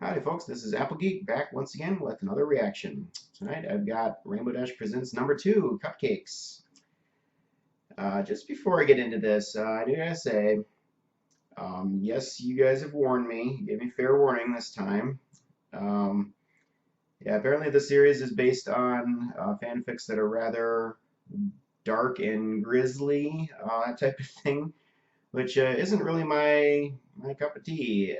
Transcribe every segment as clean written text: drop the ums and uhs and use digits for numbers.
Howdy folks, this is Apple Geek back once again with another reaction. Tonight I've got Rainbow Dash Presents number 2, Cupcakes. Just before I get into this, I do gotta say, yes, you guys have warned me, gave me fair warning this time. Um, yeah, apparently the series is based on fanfics that are rather dark and grisly, that type of thing, which isn't really my cup of tea.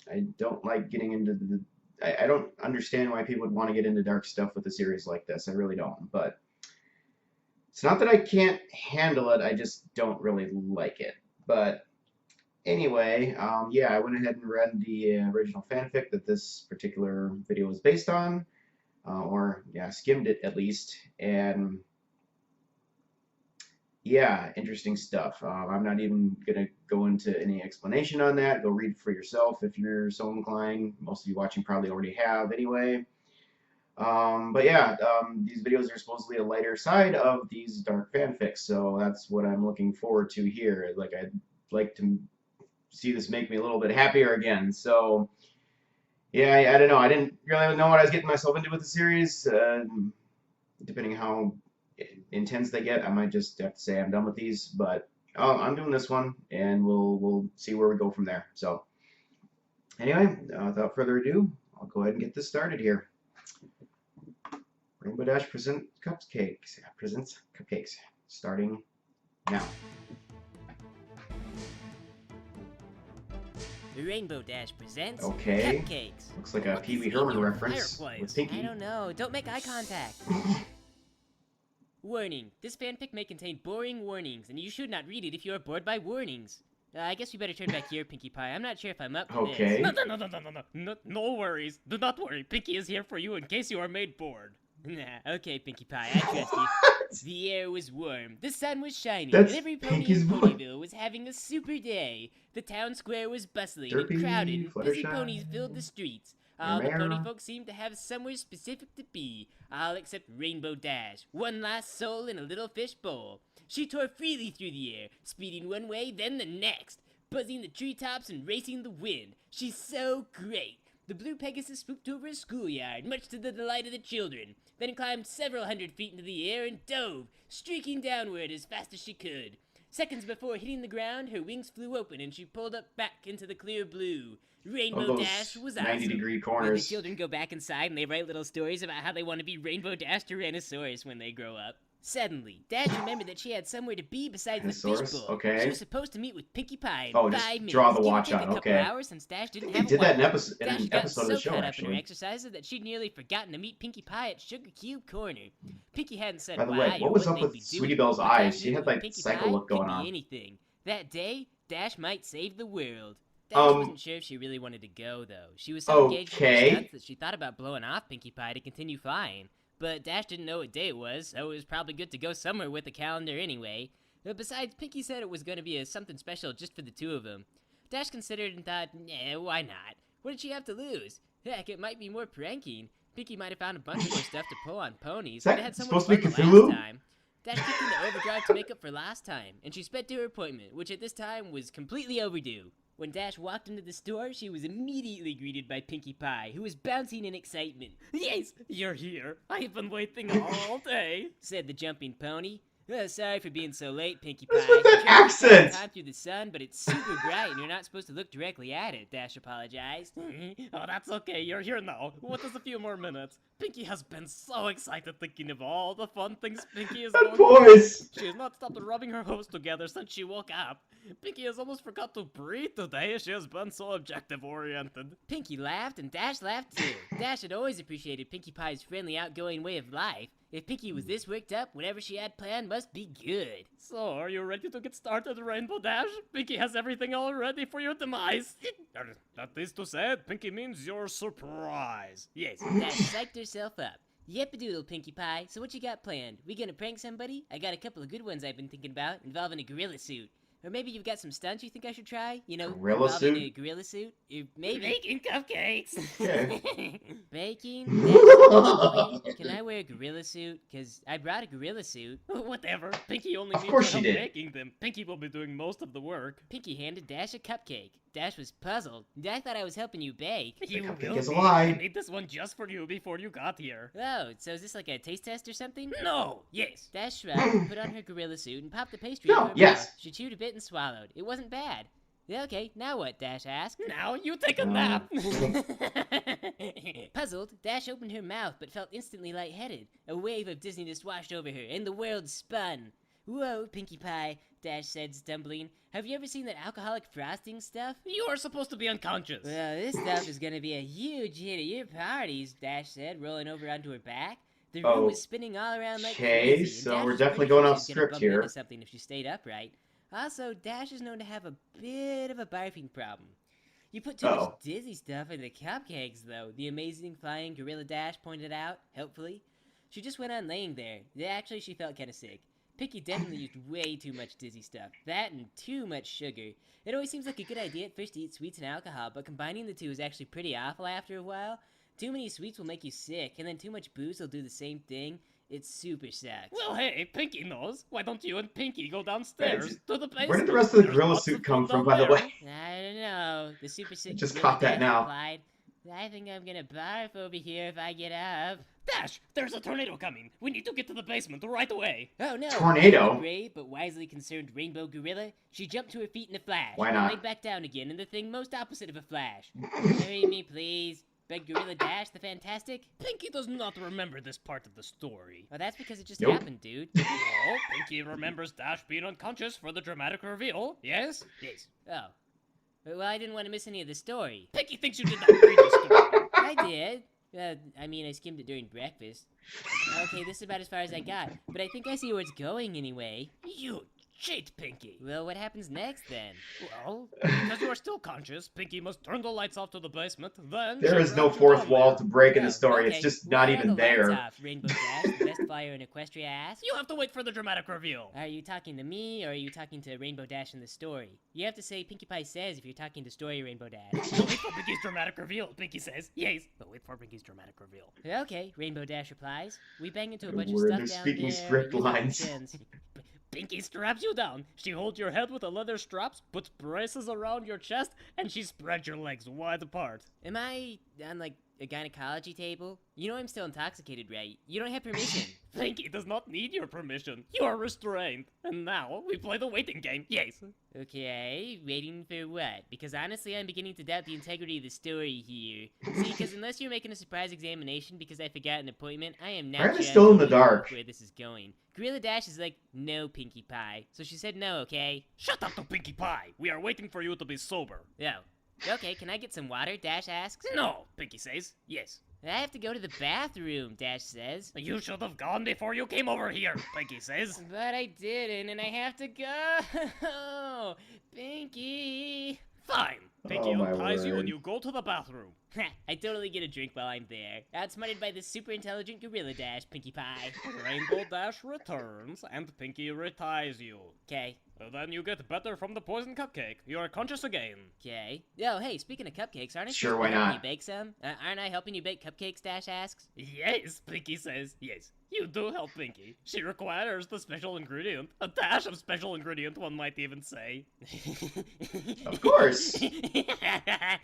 I don't like getting into I don't understand why people would want to get into dark stuff with a series like this. I really don't. But it's not that I can't handle it. I just don't really like it. But anyway, yeah, I went ahead and read the original fanfic that this particular video was based on, or yeah, skimmed it at least, and yeah, interesting stuff. I'm not even going to go into any explanation on that. Go read it for yourself if you're so inclined. Most of you watching probably already have anyway. But yeah, these videos are supposedly a lighter side of these dark fanfics, so that's what I'm looking forward to here. Like, I'd like to see this make me a little bit happier again. So, yeah, I don't know. I didn't really know what I was getting myself into with the series. Depending how intense they get, I might just have to say I'm done with these, but I'm doing this one, and we'll see where we go from there. So anyway, without further ado, I'll go ahead and get this started here. Rainbow Dash presents Cupcakes, starting now. Rainbow Dash presents Okay. Cupcakes. Looks like a Pee Wee Herman reference with Pinky. I don't know. Don't make eye contact. Warning. This fanfic may contain boring warnings, and you should not read it if you are bored by warnings. I guess we better turn back here, Pinkie Pie. I'm not sure if I'm up for Okay. this. No worries. Do not worry. Pinkie is here for you in case you are made bored. Nah, okay, Pinkie Pie. I trust you. The air was warm, the sun was shining, That's and every pony Pinky's in voice. Ponyville was having a super day. The town square was bustling Derpy, and crowded, and busy Fluttershy, ponies filled the streets. All the Mare. pony folks seemed to have somewhere specific to be, all except Rainbow Dash, one last soul in a little fish bowl. She tore freely through the air, speeding one way, then the next, buzzing the treetops and racing the wind. She's so great. The blue Pegasus swooped over a schoolyard, much to the delight of the children, then climbed several hundred feet into the air and dove, streaking downward as fast as she could. Seconds before hitting the ground, her wings flew open and she pulled up back into the clear blue. Rainbow Dash was awesome. 90-degree The corners. children go back inside and they write little stories about how they want to be Rainbow Dash Tyrannosaurus when they grow up. Suddenly, Dash remembered that she had somewhere to be besides the fish bowl. Okay. She was supposed to meet with Pinkie Pie in Oh, 5 just minutes. draw the Give or watch take out, a couple okay. hours since Dash didn't They have a did that in, watch. in Dash an got episode of so the show, caught up in her actually. exercises that she'd nearly forgotten to meet Pinkie Pie at Sugar Cube Corner. Pinkie hadn't said By the why way, what or was what up they'd with be Sweetie doing, Belle's but Dash eyes? She knew had that like Pinkie psycho Pie look going could be on. anything. That day, Dash might save the world. Dash Um, wasn't sure if she really wanted to go, though. She was so engaged in her Okay. stunts that she thought about blowing off Pinkie Pie to continue flying. But Dash didn't know what day it was, so it was probably good to go somewhere with the calendar anyway. Besides, Pinkie said it was going to be something special just for the two of them. Dash considered and thought, nah, why not? What did she have to lose? Heck, it might be more pranking. Pinkie might have found a bunch more stuff to pull on ponies. Is that They had so much supposed to be fun the Cthulhu? last time. Dash kicked into overdrive to make up for last time, and she sped to her appointment, which at this time was completely overdue. When Dash walked into the store, she was immediately greeted by Pinkie Pie, who was bouncing in excitement. Yes, you're here. I've been waiting all day, said the jumping pony. Sorry for being so late, Pinkie Pie. What's with that I'm trying to take accent? time through the sun, but it's super bright and you're not supposed to look directly at it, Dash apologized. Oh, that's okay. You're here now. What is a few more minutes? Pinkie has been so excited thinking of all the fun things Pinkie is That going to do. voice! She has not stopped rubbing her hose together since she woke up. Pinkie has almost forgot to breathe today. She has been so objective-oriented. Pinkie laughed and Dash laughed too. Dash had always appreciated Pinkie Pie's friendly, outgoing way of life. If Pinkie was this worked up, whatever she had planned must be good. So, are you ready to get started, Rainbow Dash? Pinkie has everything all ready for your demise. That is to say, Pinkie means your surprise. Yes. Dash psyched herself up. Yep-a-doodle, Pinkie Pie. So what you got planned? We gonna prank somebody? I got a couple of good ones I've been thinking about, involving a gorilla suit. Or maybe you've got some stunts you think I should try? You know, Gorilla involving suit? a gorilla suit? Or maybe... Making cupcakes. Okay. Baking? Dash, can I wear a gorilla suit? Cause I brought a gorilla suit. Whatever. Pinkie only Of needs course your she help did. making them. Pinkie will be doing most of the work. Pinkie handed Dash a cupcake. Dash was puzzled. I thought I was helping you bake. You cupcake will is a be. lie. I made this one just for you before you got here. Oh, so is this like a taste test or something? No, yes. Dash shrugged, put on her gorilla suit, and popped the pastry No, into her yes. mouth. She chewed a bit and swallowed. It wasn't bad. Yeah, okay, now what? Dash asked. Now you take a nap. Puzzled, Dash opened her mouth but felt instantly lightheaded. A wave of dizziness washed over her, and the world spun. Whoa, Pinkie Pie, Dash said, stumbling. Have you ever seen that alcoholic frosting stuff? You are supposed to be unconscious. Well, this stuff is gonna be a huge hit at your parties, Dash said, rolling over onto her back. The room was spinning all around like Okay, crazy. And so Dash we're was definitely pretty going sure off she was gonna script bump here. into something if she stayed upright. Also, Dash is known to have a bit of a barfing problem. You put too much dizzy stuff in the cupcakes, though, the amazing flying gorilla Dash pointed out, helpfully. She just went on laying there. Actually, she felt kind of sick. Pinkie definitely used way too much dizzy stuff. That and too much sugar. It always seems like a good idea at first to eat sweets and alcohol, but combining the two is actually pretty awful after a while. Too many sweets will make you sick, and then too much booze will do the same thing. It super sucks. Well, hey, Pinkie knows. Why don't you and Pinkie go downstairs to the basement? Where did the rest of the There's gorilla lots suit of come food from, down by the there. way? I don't know. The super sick Just gorilla caught that Dash now. replied, I think I'm gonna barf over here if I get up. Dash, there's a tornado coming. We need to get to the basement right away. Oh no! Tornado? The brave but wisely concerned rainbow gorilla. She jumped to her feet in a flash. Why and not? laid back down again in the thing most opposite of a flash. Hurry me, please. Begged Gorilla Dash the Fantastic. Pinkie does not remember this part of the story. Well, that's because it just Nope. happened, dude. No, Pinkie remembers Dash being unconscious for the dramatic reveal. Yes? Yes. Oh. Well, I didn't want to miss any of the story. Pinkie thinks you did not read the story. I did. I mean, I skimmed it during breakfast. Okay, this is about as far as I got. But I think I see where it's going anyway. You cheat, Pinkie. Well, what happens next then? Well, because you are still conscious, Pinkie must turn the lights off to the basement, then... There she'll is no drag you fourth down wall there. to break in Oh, the story. okay. It's just Why not are even the there. lights off, Rainbow Dash, the best flyer in Equestria asked. You have to wait for the dramatic reveal. Are you talking to me, or are you talking to Rainbow Dash in the story? You have to say Pinkie Pie says if you're talking to story Rainbow Dash. You'll wait for Pinkie's dramatic reveal, Pinkie says. Yes, but wait for Pinkie's dramatic reveal. Okay, Rainbow Dash replies. We bang into a Good bunch word, of they're stuff down speaking there. script using our lines. shins. Pinkie straps you down. She holds your head with the leather straps, puts braces around your chest, and she spreads your legs wide apart. Am I on, like, a gynecology table? You know I'm still intoxicated, right? You don't have permission. Pinkie does not need your permission. You are restrained. And now, we play the waiting game. Yes. Okay, waiting for what? Because honestly, I'm beginning to doubt the integrity of the story here. See, because unless you're making a surprise examination because I forgot an appointment, I am not Why are they sure still I'm in the totally dark? where this is going. Gorilla Dash is like, no, Pinkie Pie. So she said no, okay? Shut up to Pinkie Pie. We are waiting for you to be sober. Oh. Okay, can I get some water? Dash asks. No, Pinkie says. Yes. I have to go to the bathroom, Dash says. You should have gone before you came over here, Pinkie says. But I didn't, and I have to go. Pinkie. Fine. Pinkie Oh, my unties you word. and you go to the bathroom. I totally get a drink while I'm there. Outsmarted by the super intelligent Gorilla Dash, Pinkie Pie. Rainbow Dash returns and Pinkie reties you. Okay. Then you get better from the poison cupcake. You are conscious again. Okay. Yo, hey, speaking of cupcakes, aren't I Sure, supposed to why be helping not? you bake some? Aren't I helping you bake cupcakes, Dash asks? Yes, Pinkie says. Yes, you do help Pinkie. She requires the special ingredient. A dash of special ingredient, one might even say. Of course. Yeah,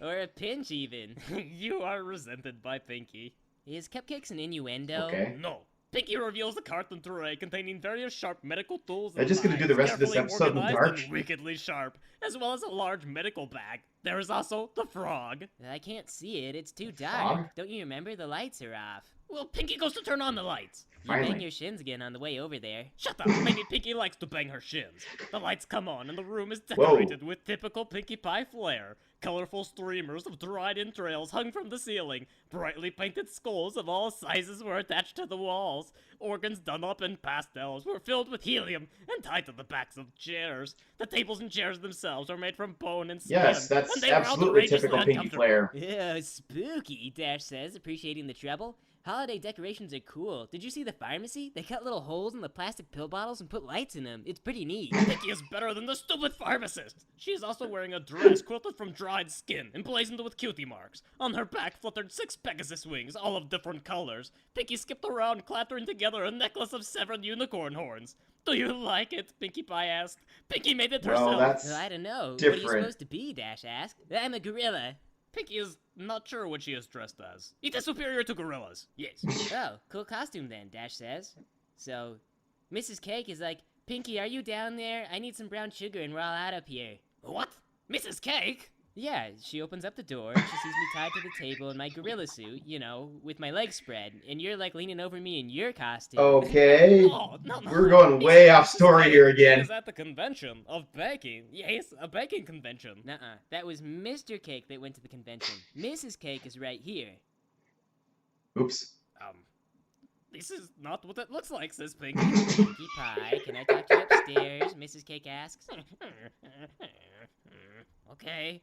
or a pinch even. You are resented by Pinkie. Is cupcakes an innuendo? Okay. No. Pinkie reveals the carton tray containing various sharp medical tools They're and just gonna do knives, the rest of this carefully episode in the organized dark? and wickedly sharp, as well as a large medical bag. There is also the frog. I can't see it. It's too dark. Frog? Don't you remember? The lights are off. Well, Pinkie goes to turn on the lights. You bang Finally. your shins again on the way over there. Shut up! Maybe Pinkie likes to bang her shins. The lights come on and the room is decorated with typical Pinkie Pie flair. Colorful streamers of dried entrails hung from the ceiling. Brightly painted skulls of all sizes were attached to the walls. Organs done up in pastels were filled with helium and tied to the backs of chairs. The tables and chairs themselves are made from bone and skin. Yes, that's and they were absolutely outrageously typical Pinkie uncomfortable. Flair. Yeah, spooky, Dash says, appreciating the treble. Holiday decorations are cool. Did you see the pharmacy? They cut little holes in the plastic pill bottles and put lights in them. It's pretty neat. Pinkie is better than the stupid pharmacist. She is also wearing a dress quilted from dried skin, emblazoned with cutie marks. On her back fluttered 6 Pegasus wings, all of different colors. Pinkie skipped around, clattering together a necklace of severed unicorn horns. Do you like it? Pinkie Pie asked. Pinkie made it Well, herself. that's Well, I don't know. What are you different. supposed to be? Dash asked. I'm a gorilla. Pinkie is not sure what she is dressed as. It is superior to gorillas. Yes. Oh, cool costume then, Dash says. So, Mrs. Cake is like, Pinkie, are you down there? I need some brown sugar and we're all out up here. What? Mrs. Cake? Yeah, she opens up the door and she sees me tied to the table in my gorilla suit, you know, with my legs spread, and you're like leaning over me in your costume. Okay. Oh, no. We're going way off story here She again. is at the convention of baking. Yes, a baking convention. Nuh-uh. That was Mr. Cake that went to the convention. Mrs. Cake is right here. Oops. This is not what it looks like, says Pinkie. Pinkie Pie, can I talk to you upstairs? Mrs. Cake asks. Okay.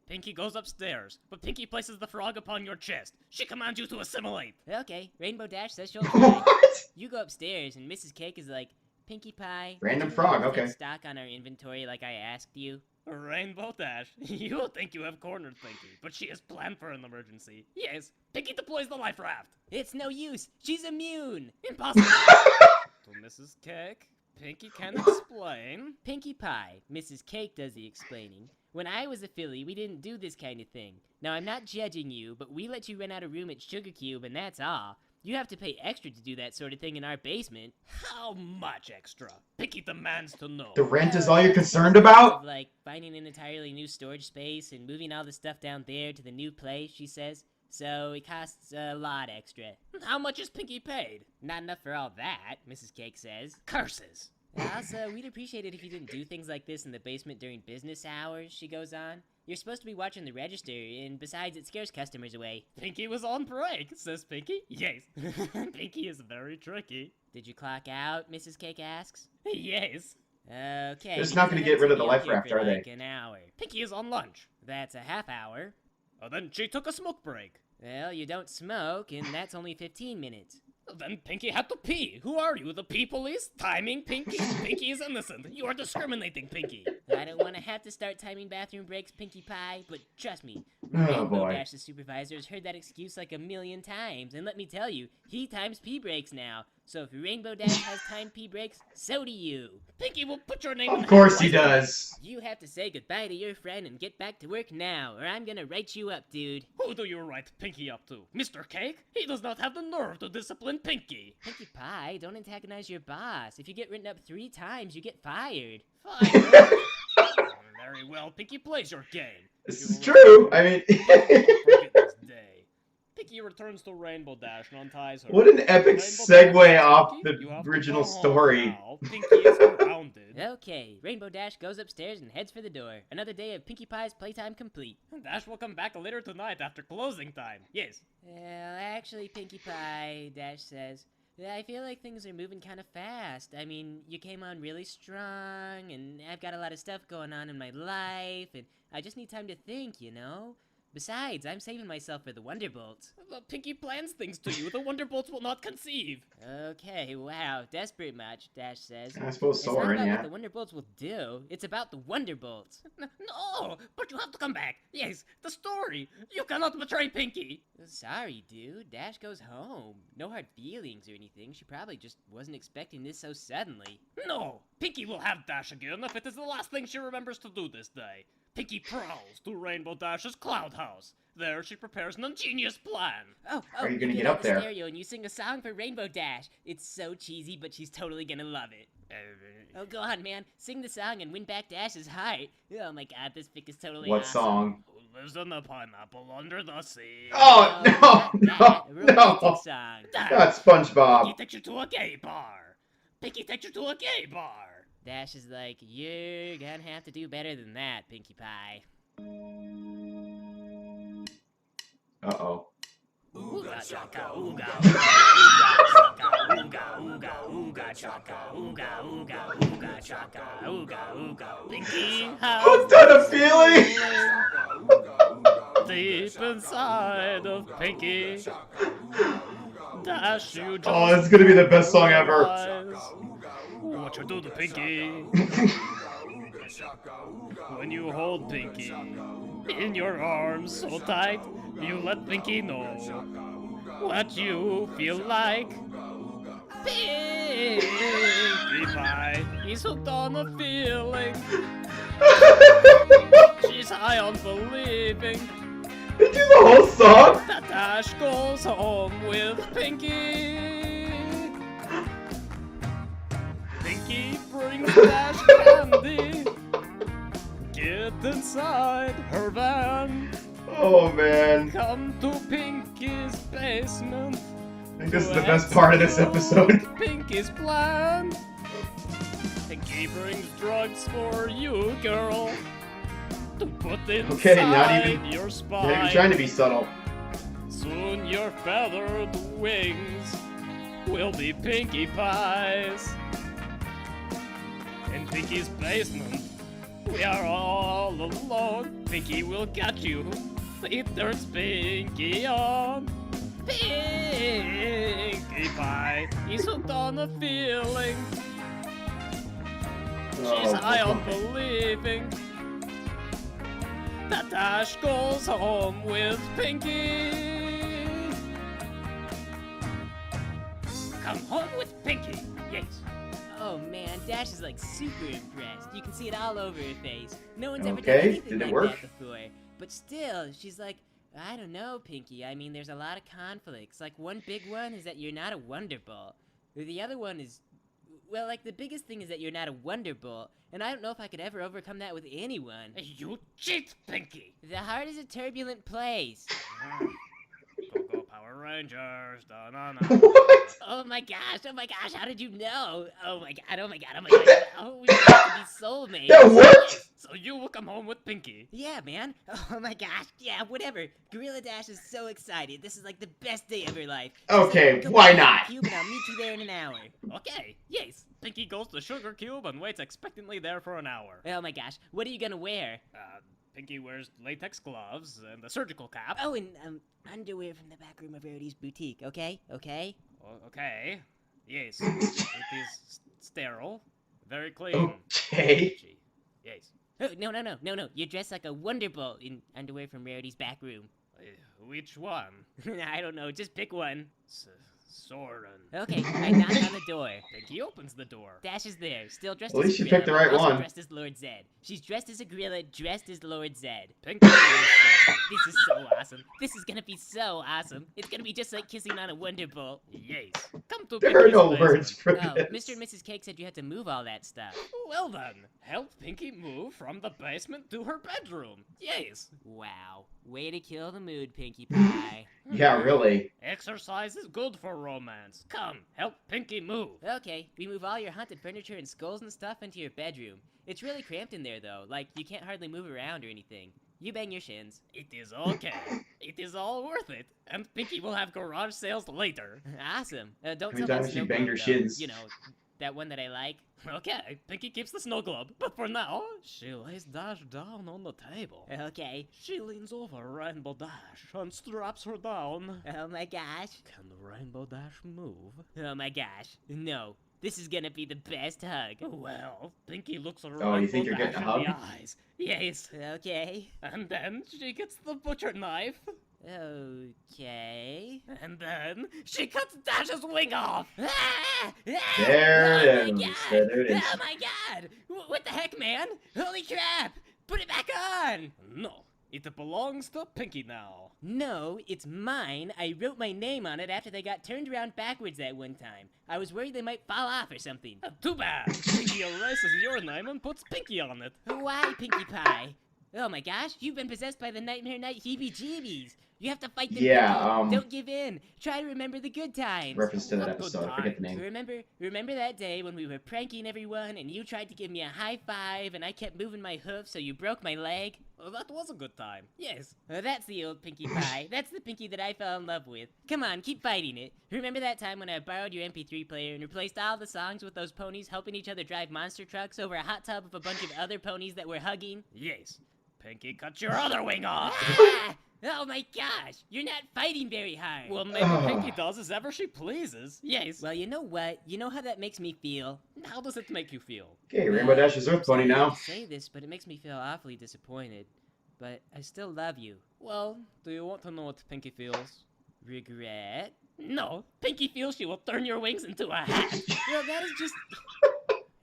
Pinkie goes upstairs, but Pinkie places the frog upon your chest. She commands you to assimilate. Okay, Rainbow Dash says she'll try. What? You go upstairs, and Mrs. Cake is like, Pinkie Pie. Random did you frog, leave okay. stock on our inventory like I asked you? Rainbow Dash, you think you have cornered Pinkie, but she has planned for an emergency. Yes, Pinkie deploys the life raft. It's no use. She's immune. Impossible. To Mrs. Cake, Pinkie can explain. Pinkie Pie, Mrs. Cake does the explaining. When I was a filly, we didn't do this kind of thing. Now, I'm not judging you, but we let you rent out a room at Sugar Cube, and that's all. You have to pay extra to do that sort of thing in our basement. How much extra? Pinkie demands to know. The rent is all you're concerned about? Like finding an entirely new storage space and moving all the stuff down there to the new place, she says. So it costs a lot extra. How much is Pinkie paid? Not enough for all that, Mrs. Cake says. Curses. Also, we'd appreciate it if you didn't do things like this in the basement during business hours, she goes on. You're supposed to be watching the register, and besides, it scares customers away. Pinkie was on break, says Pinkie. Yes. Pinkie is very tricky. Did you clock out? Mrs. Cake asks. Yes. Okay. They're just not gonna get rid of the life raft, are they? Like an hour. Pinkie is on lunch. That's a half hour. Then she took a smoke break. Well, you don't smoke, and that's only 15 minutes. Then Pinkie had to pee. Who are you, the pee police? Timing Pinkie? Pinkie is innocent. You are discriminating, Pinkie. I don't want to have to start timing bathroom breaks, Pinkie Pie, but trust me, Oh, Rainbow boy. Dash, the supervisor, has heard that excuse like a million times, and let me tell you, he times pee breaks now. So if Rainbow Dash has timed pee breaks, so do you. Pinkie will put your name in Of the course he headlights. does. You have to say goodbye to your friend and get back to work now, or I'm gonna write you up, dude. Who do you write Pinkie up to? Mr. Cake? He does not have the nerve to discipline Pinkie. Pinkie Pie, don't antagonize your boss. If you get written up 3 times, you get fired. Fine. Very well, Pinkie plays your game. This You is will true. I mean, not forget this day. Pinkie returns to Rainbow Dash and unties her. what an epic Rainbow segue Dash, off Pinkie, you the have to original go home story. now. Pinkie is grounded. Okay, Rainbow Dash goes upstairs and heads for the door. Another day of Pinkie Pie's playtime complete. Dash will come back later tonight after closing time. Yes. Well, actually, Pinkie Pie, Dash says, I feel like things are moving kind of fast. I mean, you came on really strong, and I've got a lot of stuff going on in my life, and I just need time to think, you know? Besides, I'm saving myself for the Wonderbolts. But Pinkie plans things to you. The Wonderbolts will not conceive. Okay, wow, desperate much, Dash says. I suppose It's so, not about yeah. what the Wonderbolts will do, it's about the Wonderbolts. No, but you have to come back. Yes, the story. You cannot betray Pinkie. Sorry, dude, Dash goes home. No hard feelings or anything, she probably just wasn't expecting this so suddenly. No, Pinkie will have Dash again if it is the last thing she remembers to do this day. Pinkie prowls to Rainbow Dash's cloud house. There she prepares an ingenious plan. Oh, Are you gonna get get out up the there? stereo and you sing a song for Rainbow Dash. It's so cheesy, but she's totally gonna love it. Oh, go on, man. Sing the song and win back Dash's heart. Oh my god, this fic is totally What awesome. song? Who lives in the pineapple under the sea? Oh, not no, that. A romantic no. song. That's SpongeBob. Pinkie takes you to a gay bar. Pinkie takes you to a gay bar. Dash is like, you're gonna have to do better than that, Pinkie Pie. Uh-oh. Ooga chaka, ooga, ooga chaka, ooga, ooga chaka, ooga, ooga chaka, ooga. Pinkie has What's that a feeling? deep inside of Pinkie. Dash, you just Oh, this is gonna be the best song ever. realize what you do to Pinkie when you hold Pinkie in your arms so tight. You let Pinkie know what you feel like. Pinkie. Pinkie Pie, he's hooked on a feeling. She's high on believing They do the whole song? that Dash goes home with Pinkie. Pinkie brings Dash candy. Get inside her van. Oh man. Come to Pinkie's basement. I think this is the best part of this episode. Pinkie's plan. Pinkie brings drugs for you, girl. To put inside Okay, not your even spine. trying to be subtle. Soon your feathered wings will be Pinkie Pies. In Pinkie's basement, we are all alone. Pinkie will catch you. He turns Pinkie on. Pinkie Pie, he's hooked on a feeling. She's high on believing that Dash goes home with Pinkie. Come home with Pinkie, yes. Oh man, Dash is like super impressed. You can see it all over her face. No one's ever done Okay, anything did it like work? that before. But still, she's like, I don't know, Pinkie. I mean, there's a lot of conflicts. Like, one big one is that you're not a Wonderbolt. The other one is, well, like, the biggest thing is that you're not a Wonderbolt. And I don't know if I could ever overcome that with anyone. You cheat, Pinkie. The heart is a turbulent place. Go Power Rangers, da-na-na. What? Oh my gosh, how did you know? Oh my god. Oh, we have to be soulmates. That worked? So you will come home with Pinkie. Yeah, man. Oh my gosh. Yeah, whatever. Gorilla Dash is so excited. This is like the best day of her life. She's Okay, like, "Go why back to the not?" Cube and I'll meet you there in an hour. Okay, yes. Pinkie goes to Sugar Cube and waits expectantly there for an hour. Oh my gosh. What are you gonna wear? Pinkie wears latex gloves and a surgical cap. Oh, and underwear from the back room of Rarity's boutique. Okay? Okay? Okay. Yes. It is sterile. Very clean. Okay. Yes. Oh, no. You're dressed like a Wonderbolt in underwear from Rarity's back room. Which one? I don't know. Just pick one. Soren. Okay, I knock on the door. Pinkie opens the door. Dash is there, still dressed At as least a you gorilla, picked the but right also one. dressed as Lord Zed. She's dressed as a gorilla, dressed as Lord Zed. Pinkie is This is so awesome. This is gonna be so awesome. It's gonna be just like kissing on a Wonderbolt. yes. Come to There are Pinkie's no basement. words for Oh, this. Mr. and Mrs. Cake said you had to move all that stuff. Well then, help Pinkie move from the basement to her bedroom. Yes. Wow. Way to kill the mood, Pinkie Pie. Yeah, really. Exercise is good for romance. Come, help Pinkie move. Okay, we move all your haunted furniture and skulls and stuff into your bedroom. It's really cramped in there, though. Like, you can't hardly move around or anything. You bang your shins. It is okay. It is all worth it. And Pinkie will have garage sales later. Awesome. Don't How many tell that times you snow banged globe, her though. shins? You know, that one that I like. Okay, Pinkie keeps the snow globe, but for now, she lays Dash down on the table. Okay. She leans over Rainbow Dash and straps her down. Oh my gosh. Can Rainbow Dash move? Oh my gosh. No. This is gonna be the best hug. Well, Pinkie looks her Oh, you think Rainbow you're Dash getting a in the hug? eyes. Yes. Okay. And then she gets the butcher knife. Okay. And then she cuts Dash's wing off. Ah! Ah! There Oh it my is. god! There it is. Oh my god! What the heck, man? Holy crap! Put it back on! No, it belongs to Pinkie now. No, it's mine. I wrote my name on it after they got turned around backwards that one time. I was worried they might fall off or something. Too bad. Pinkie erases your name and puts Pinkie on it. Why, Pinkie Pie? Oh my gosh, you've been possessed by the Nightmare Night heebie-jeebies. You have to fight them. Yeah, Pinkie. Don't give in. Try to remember the good times. Reference to that What good episode. I forget the times. name. Remember that day when we were pranking everyone and you tried to give me a high five and I kept moving my hoof so you broke my leg? Oh, that was a good time. Yes. That's the old Pinkie Pie. That's the Pinkie that I fell in love with. Come on, keep fighting it. Remember that time when I borrowed your MP3 player and replaced all the songs with those ponies helping each other drive monster trucks over a hot tub of a bunch of other ponies that were hugging? Yes. Pinkie, cut your other wing off. Ah! Oh my gosh, you're not fighting very hard. Well, maybe Pinkie does as ever she pleases. Yes. Well, you know what? You know how that makes me feel? How does it make you feel? Okay, Rainbow Dash is Earth Pony I'm sorry now. to say this, but it makes me feel awfully disappointed. But I still love you. Well, do you want to know what Pinkie feels? Regret? No, Pinky feels she will turn your wings into a hat. Well, that is just...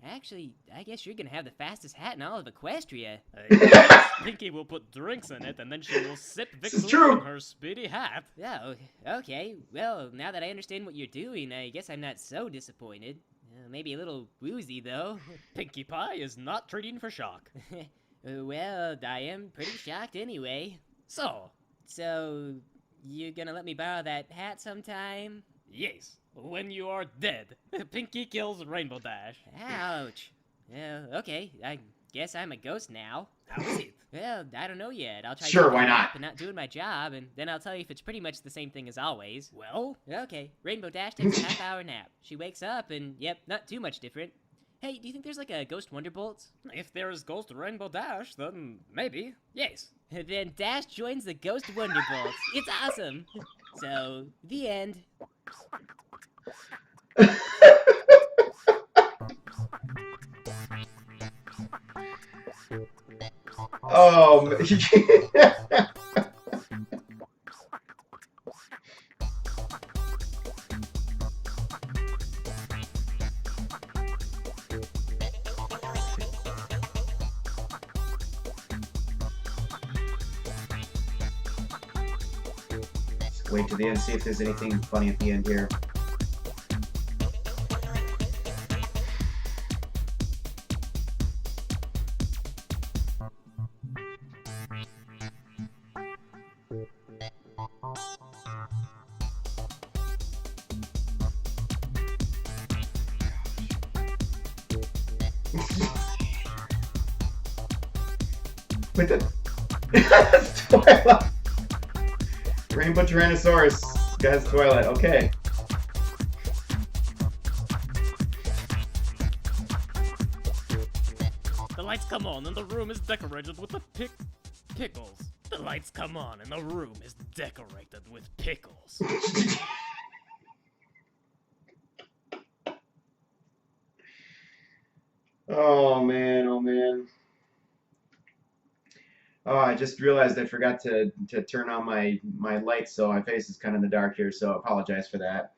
Actually, I guess you're gonna have the fastest hat in all of Equestria. Yes, Pinky will put drinks in it, and then she will sip This is victory true. in her speedy hat. Oh, okay. Well, now that I understand what you're doing, I guess I'm not so disappointed. Maybe a little woozy, though. Pinkie Pie is not treating for shock. Well, I am pretty shocked anyway. So, You're gonna let me borrow that hat sometime? yes, when you are dead, Pinky kills Rainbow Dash. Ouch. Okay, I guess I'm a ghost now. How is it? Well, I don't know yet. I'll try Sure, taking why a not? nap and not doing my job, and then I'll tell you if it's pretty much the same thing as always. Well, Okay, Rainbow Dash takes a half-hour nap. She wakes up, and yep, not too much different. Hey, do you think there's like a Ghost Wonderbolt? if there's Ghost Rainbow Dash, then maybe, yes. Then Dash joins the Ghost Wonderbolts. It's awesome. So, the end. Oh, wait to the end, see if there's anything funny at the end here. Wait, that's Twilight. Rainbow Tyrannosaurus. Guy's Twilight. Okay. The lights come on and the room is decorated with the pickles. The lights come on and the room is decorated with pickles. Oh man, oh man. Oh, I just realized I forgot to turn on my lights, so my face is kind of in the dark here, so I apologize for that.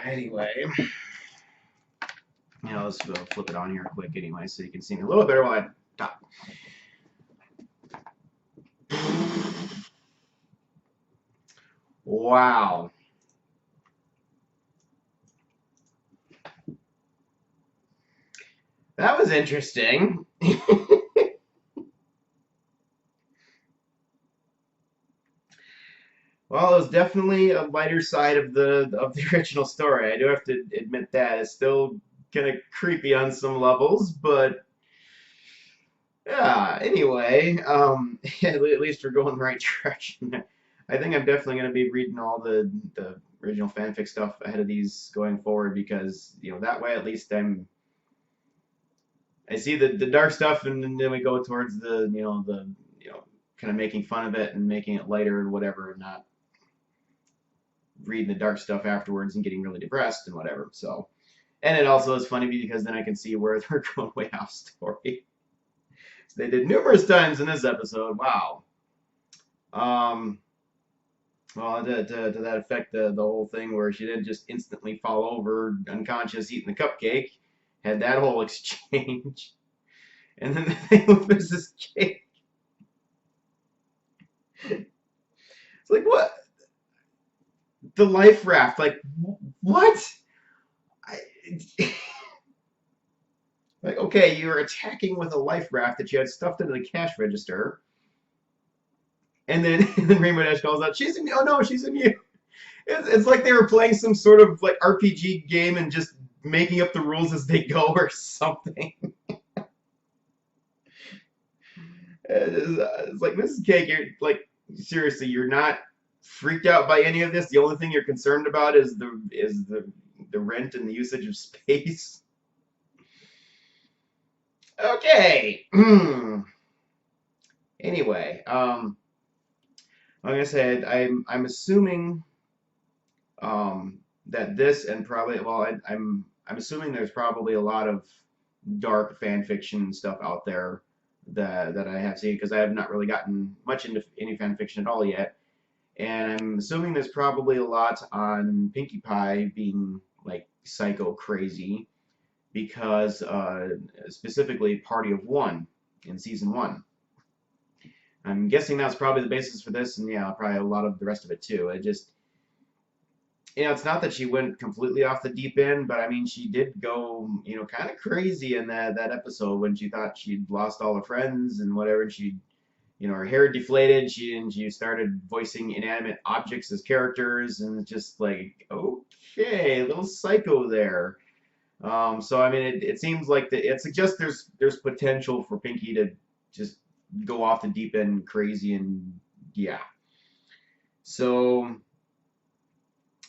Anyway. You know, let's flip it on here quick anyway, so you can see me a little better while I talk. Wow. That was interesting. Well, it was definitely a lighter side of the original story. I do have to admit that. It's still kind of creepy on some levels, but yeah, anyway, at least we're going the right direction. I think I'm definitely going to be reading all the original fanfic stuff ahead of these going forward, because, you know, that way at least I see the dark stuff, and then we go towards the kind of making fun of it and making it lighter and whatever, and not reading the dark stuff afterwards and getting really depressed and whatever. So, and it also is funny because then I can see where they're going way off story. So they did numerous times in this episode. Wow. Well, to that effect, the whole thing where she didn't just instantly fall over unconscious eating the cupcake, had that whole exchange, and then they lose this cake. It's like, what? The life raft, like, what? Like, okay, you're attacking with a life raft that you had stuffed into the cash register, and then Rainbow Dash calls out, "She's in me!" Oh no, she's in you. It's like they were playing some sort of like RPG game and just making up the rules as they go or something. It's like, Mrs. Cake, you're like, seriously, you're not freaked out by any of this. The only thing you're concerned about is the rent and the usage of space. Okay. Anyway, like I said, I'm assuming that this, and probably, well, I'm assuming there's probably a lot of dark fan fiction stuff out there that I have seen, because I have not really gotten much into any fan fiction at all yet. And I'm assuming there's probably a lot on Pinkie Pie being like psycho crazy because specifically Party of One in season 1. I'm guessing that's probably the basis for this, and yeah, probably a lot of the rest of it too. It just, it's not that she went completely off the deep end, but I mean, she did go, kind of crazy in that episode when she thought she'd lost all her friends and whatever, and she, her hair deflated. She started voicing inanimate objects as characters, and it's just like, okay, a little psycho there. So I mean, it seems like it suggests there's potential for Pinkie to just go off the deep end crazy, and yeah. So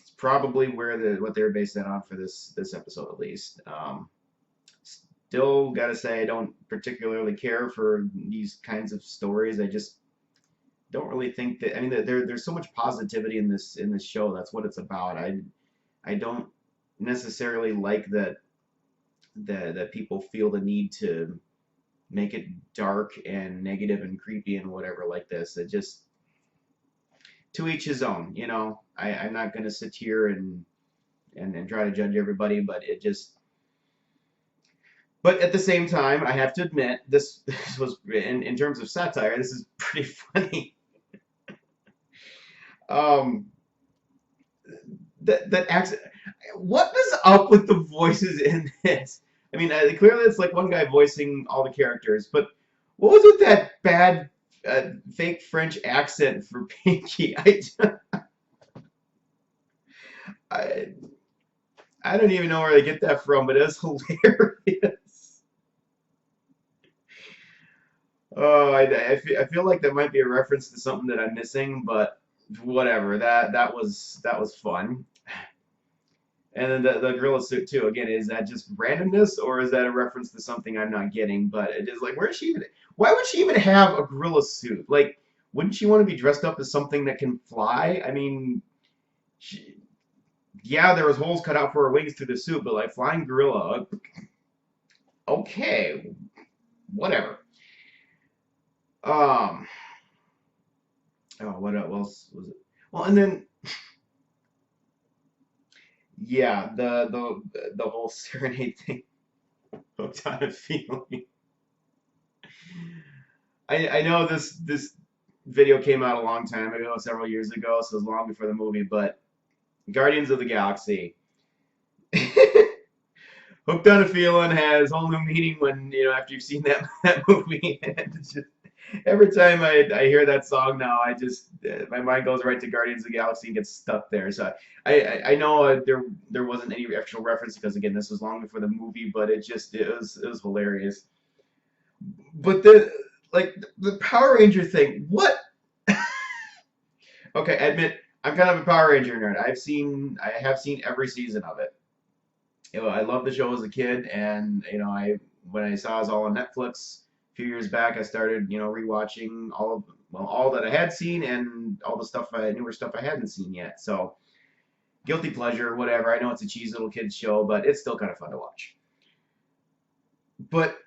it's probably what they're based that on for this episode at least. Still gotta say I don't particularly care for these kinds of stories. I just don't really think that. I mean, there's so much positivity in this show. That's what it's about. I don't necessarily like that people feel the need to make it dark and negative and creepy and whatever like this. It just, to each his own, I'm not gonna sit here and try to judge everybody, but it just. But at the same time, I have to admit, this was in terms of satire, this is pretty funny. That accent. What is up with the voices in this? I mean, clearly it's like one guy voicing all the characters, but what was with that bad fake French accent for Pinkie? I don't even know where they get that from, but it's hilarious. Oh, I feel like that might be a reference to something that I'm missing, but whatever. That was fun. And then the gorilla suit too. Again, is that just randomness, or is that a reference to something I'm not getting? But it is like, why would she even have a gorilla suit? Like, wouldn't she want to be dressed up as something that can fly? I mean, yeah, there was holes cut out for her wings through the suit, but like flying gorilla, okay, whatever. Oh, what else was it? Well, and then. Yeah, the whole serenade thing. Hooked on a feeling. I know this video came out a long time ago, several years ago, so it was long before the movie, but Guardians of the Galaxy. Hooked on a Feeling has whole new meaning when, after you've seen that movie. It's just, every time I hear that song now, I just my mind goes right to Guardians of the Galaxy and gets stuck there. So I know there wasn't any actual reference because again this was long before the movie, but it was hilarious. But the Power Ranger thing, what? Okay, admit I'm kind of a Power Ranger nerd. I have seen every season of it. I loved the show as a kid, and when I saw it was all on Netflix few years back, I started, rewatching all that I had seen and all the newer stuff I hadn't seen yet. So, guilty pleasure, whatever. I know it's a cheesy little kids show, but it's still kind of fun to watch. But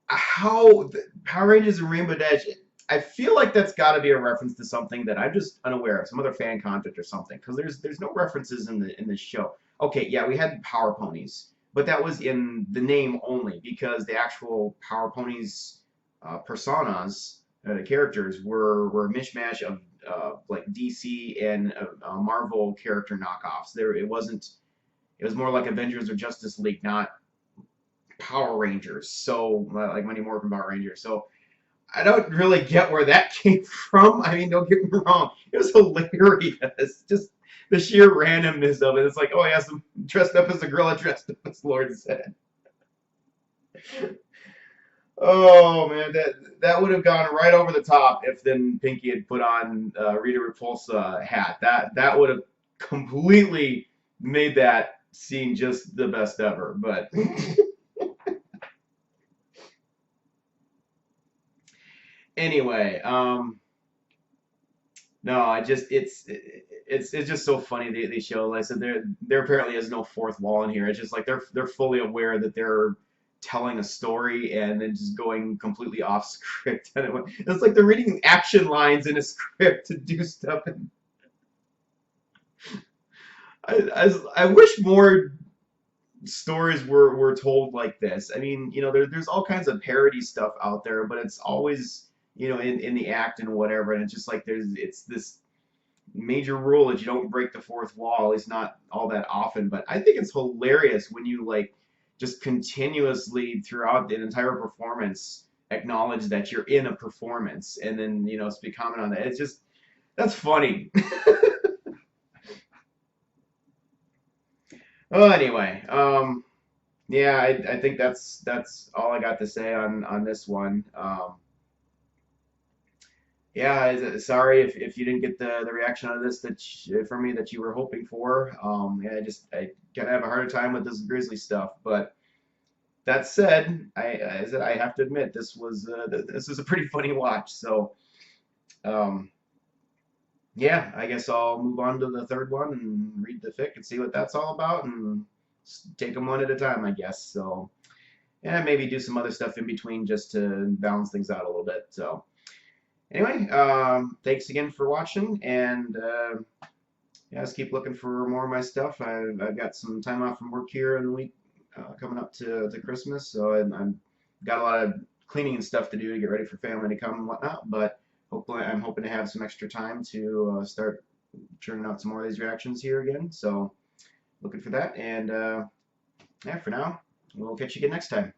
how Power Rangers and Rainbow Dash, I feel like that's got to be a reference to something that I'm just unaware of, some other fan content or something, because there's no references in this show. Okay, yeah, we had Power Ponies. But that was in the name only because the actual Power Ponies personas, the characters, were a mishmash of like DC and Marvel character knockoffs. It was more like Avengers or Justice League, not Power Rangers. So like Mighty Morphin Power Rangers. So I don't really get where that came from. I mean, don't get me wrong, it was hilarious. Just the sheer randomness of it. It's like, oh, yeah, some dressed up as a gorilla, dressed up as Lord said. Oh man, that would have gone right over the top if then Pinkie had put on Rita Repulsa hat. That would have completely made that scene just the best ever. But anyway, no, it's just so funny they show. Like I said, there apparently is no fourth wall in here. It's just like they're fully aware that they're telling a story and then just going completely off script. And it's like they're reading action lines in a script to do stuff. And I wish more stories were told like this. I mean, you know, there's all kinds of parody stuff out there, but it's always, you know, in the act and whatever, and it's just like it's this major rule that you don't break the fourth wall, at least not all that often. But I think it's hilarious when you like just continuously throughout the entire performance acknowledge that you're in a performance and then, you know, speak comment on that. It's just, that's funny. Well, anyway, yeah, I think that's all I got to say on this one. Yeah, sorry if you didn't get the reaction out of this from me that you were hoping for. Yeah, I kind of have a harder time with this Grizzly stuff. But that said, I have to admit this was a pretty funny watch. So, yeah, I guess I'll move on to the third one and read the fic and see what that's all about and take them one at a time, I guess. So, and maybe do some other stuff in between just to balance things out a little bit. So, anyway, thanks again for watching, and yeah, just keep looking for more of my stuff. I've got some time off from work here in the week coming up to Christmas, so I'm got a lot of cleaning and stuff to do to get ready for family to come and whatnot. But hopefully, I'm hoping to have some extra time to start churning out some more of these reactions here again. So looking for that, and yeah, for now, we'll catch you again next time.